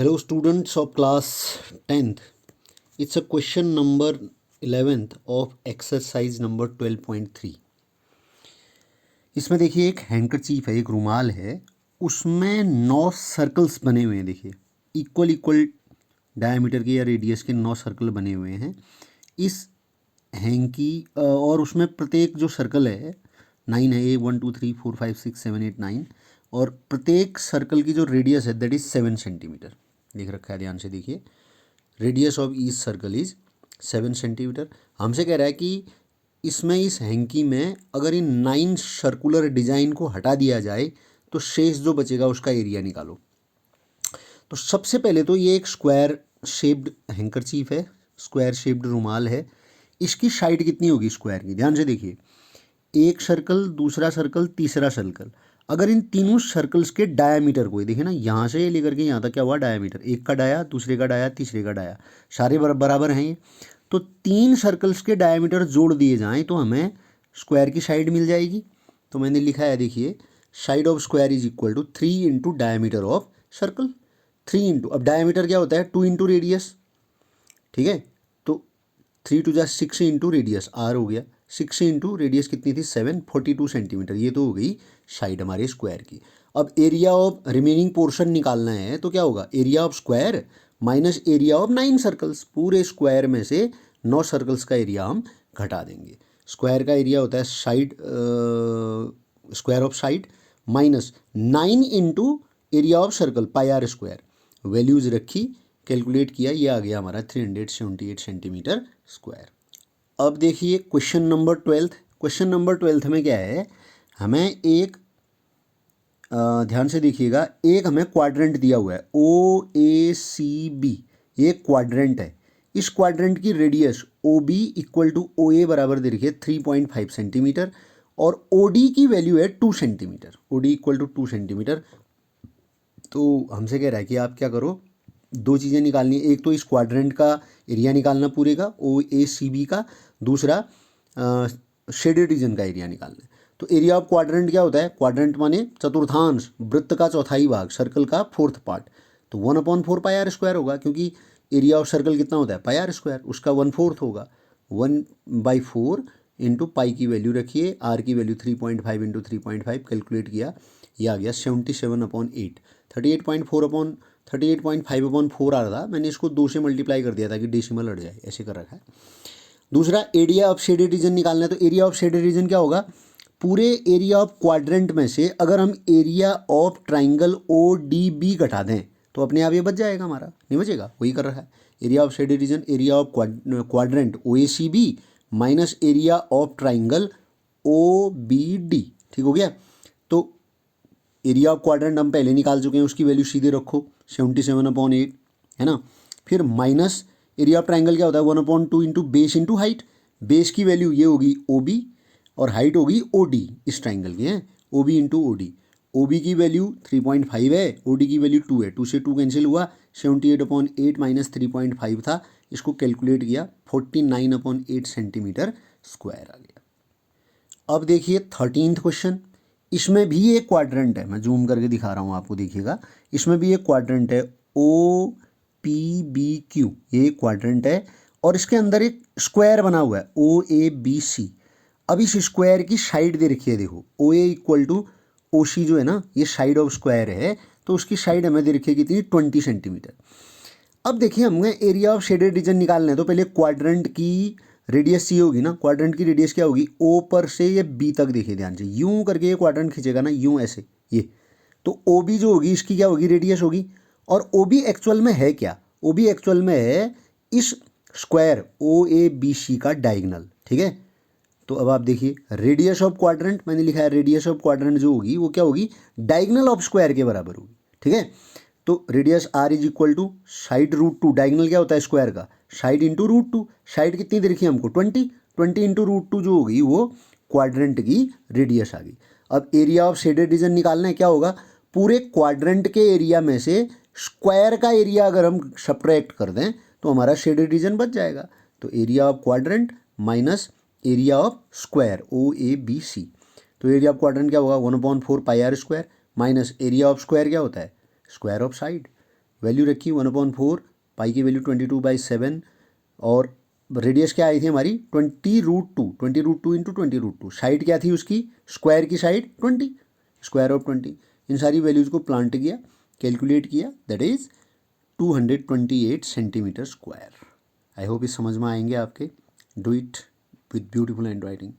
Hello students of class 10th. It's a question number 11th of exercise number 12.3. इसमें देखिए एक handkerchief है, एक रुमाल है, उसमें 9 सर्कल्स बने हुए हैं। देखिए इक्वल डायमीटर के या रेडियस के 9 सर्कल बने हुए हैं इस हैंकी और उसमें प्रत्येक जो सर्कल है 9 है, 1 2 3 4 5 6 7 8 9 और प्रत्येक सर्कल की जो रेडियस है दैट इज़ 7 सेंटीमीटर। लिख रखा है, ध्यान से देखिए, radius of each circle is 7 centimetre. हमसे कह रहा है कि इसमें इस हैंकी में अगर इन 9 सर्कुलर डिजाइन को हटा दिया जाए तो शेष जो बचेगा उसका एरिया निकालो। तो सबसे पहले तो ये एक स्क्वायर शेप्ड हैंकरचीफ है, स्क्वायर शेप्ड रुमाल है। इसकी साइड कितनी होगी स्क्वायर की? ध्यान से देखिए, एक सर्कल, दूसरा सर्कल, तीसरा सर्कल। अगर इन तीनों सर्कल्स के डायामीटर को देखिए ना, यहाँ से लेकर के यहाँ तक क्या हुआ डायामीटर, एक का डाया, दूसरे का डाया, तीसरे का डाया, सारे बराबर हैं ये। तो 3 सर्कल्स के डायामीटर जोड़ दिए जाएं तो हमें स्क्वायर की साइड मिल जाएगी। तो मैंने लिखा है, देखिए, side of square is equal to 3 into diameter of circle. 3 into, अब डायामीटर क्या होता है, 2 इंटू रेडियस, ठीक है। तो 3 टू जा 6 इंटू रेडियस, आर हो गया, 6 इंटू रेडियस कितनी थी 7, 42 सेंटीमीटर। ये तो हो गई साइड हमारे स्क्वायर की। अब एरिया ऑफ रिमेनिंग पोर्शन निकालना है तो क्या होगा, area of square minus area of 9 circles. पूरे स्क्वायर में से 9 सर्कल्स का एरिया हम घटा देंगे। स्क्वायर का एरिया होता है side, square of side minus 9 into area of circle, pi are square. Values रखी, कैलकुलेट किया, ये आ गया हमारा 378 सेंटीमीटर स्क्वायर। अब देखिए क्वेश्चन नंबर 12। क्वेश्चन नंबर 12 में क्या है, हमें एक ध्यान से देखिएगा, एक हमें क्वाड्रेंट दिया हुआ है ओ ए सी बी, ये क्वाड्रेंट है। इस क्वाड्रेंट की radius O B equal to O A बराबर दे रखी है 3.5 सेंटीमीटर और ओ डी की वैल्यू है 2 centimetre. O D equal to 2 centimetre. तो हमसे कह रहा है कि आप क्या करो, दो चीज़ें निकालनी है, एक तो इस क्वाड्रेंट का एरिया निकालना पूरे का ओ ए सी बी का, दूसरा शेडेड रीजन का एरिया निकालना है। तो एरिया ऑफ क्वाड्रेंट क्या होता है, क्वाड्रेंट माने चतुर्थांश, वृत्त का चौथाई भाग, सर्कल का 4th पार्ट। तो 1/4 पाई आर स्क्वायर होगा, क्योंकि एरिया ऑफ सर्कल कितना होता है पाई आर स्क्वायर, उसका 1/4 होगा। 1/4 इंटू पाई की वैल्यू रखिए, आर की वैल्यू 3.5 इंटू 3.5 कैलकुलेट किया, यह आ गया 77/8। 38.5/4 आ रहा था, मैंने इसको 2 से मल्टीप्लाई कर दिया ताकि डेसिमल हट जाए, ऐसे कर रखा है। दूसरा एरिया ऑफ शेडेड रीजन निकालना है। तो एरिया ऑफ शेडेड रीजन क्या होगा, पूरे एरिया ऑफ क्वाड्रेंट में से अगर हम area of triangle O D B घटा दें तो अपने आप ये बच जाएगा, हमारा नहीं बचेगा, वही कर रहा है। Area of shaded region, area of quadrant O A C B minus area of triangle O B D, ठीक हो गया। तो एरिया ऑफ क्वाड्रेंट हम पहले निकाल चुके हैं, उसकी वैल्यू सीधे रखो 77/8, है ना। फिर माइनस एरिया ऑफ ट्राइंगल क्या होता है 1/2 into base into height. Base की वैल्यू ये होगी ओ बी और हाइट होगी ओ डी, इस ट्राइंगल की है, O B into O D. O B की वैल्यू 3.5 है, ओ डी की वैल्यू 2 है, 2 से 2 कैंसिल हुआ, 78/8 माइनस 3.5 था, इसको कैलकुलेट किया 49/8 सेंटीमीटर स्क्वायर आ गया। अब देखिए 13th क्वेश्चन, इसमें भी एक क्वाड्रेंट है, मैं जूम करके दिखा रहा हूँ आपको, देखिएगा, इसमें भी एक क्वाड्रेंट है ओ पी बी क्यू, ये क्वाड्रेंट है और इसके अंदर एक स्क्वायर बना हुआ है ओ ए बी सी। अब इस स्क्वायर की साइड दे रखी है, देखो ओ ए इक्वल टू ओ सी जो है ना, ये साइड ऑफ स्क्वायर है, तो उसकी साइड हमें दे रखी है कितनी, 20 सेंटीमीटर। अब देखिए हमें एरिया ऑफ शेडेड रीजन निकालना है, तो पहले क्वाड्रेंट की रेडियस ये होगी ना, क्वाड्रेंट की रेडियस क्या होगी, ओ पर से ये बी तक, देखिए ध्यान से, यूं करके ये क्वाड्रेंट खींचेगा ना, यूं ऐसे ये, तो ओ बी जो होगी इसकी क्या होगी, रेडियस होगी। और ओ बी एक्चुअल में है क्या, ओ बी एक्चुअल में है इस स्क्वायर ओ ए बी सी का डायगोनल, ठीक है। तो अब आप देखिए रेडियस ऑफ क्वाड्रेंट, मैंने लिखा है रेडियस ऑफ क्वाड्रेंट जो होगी वो क्या होगी, डायगोनल ऑफ स्क्वायर के बराबर होगी, ठीक है। तो radius R is equal to side √2, diagonal क्या होता है स्क्वायर का, साइड इंटू √2, साइड कितनी दे रखी है हमको 20 इंटू √2 जो होगी वो क्वाड्रेंट की रेडियस आ गई। अब एरिया ऑफ शेडेड रीजन निकालना है, क्या होगा, पूरे क्वाड्रेंट के एरिया में से स्क्वायर का एरिया अगर हम सब्ट्रैक्ट कर दें तो हमारा शेडेड रीजन बच जाएगा। तो area of quadrant minus area of square O A B C, तो एरिया ऑफ क्वाड्रेंट क्या होगा 1/4 pi are square minus area of square क्या होता है स्क्वायर ऑफ साइड, वैल्यू रखी 1/4, पाई की वैल्यू 22/7 और रेडियस क्या आई थी हमारी 20√2, 20√2 इंटू 20√2। साइड क्या थी उसकी, स्क्वायर की साइड 20, स्क्वायर ऑफ 20। इन सारी वैल्यूज़ को प्लांट किया, कैलकुलेट किया, that is 228 centimetre square. I hope इस समझ में आएंगे आपके। Do it with beautiful hand writing.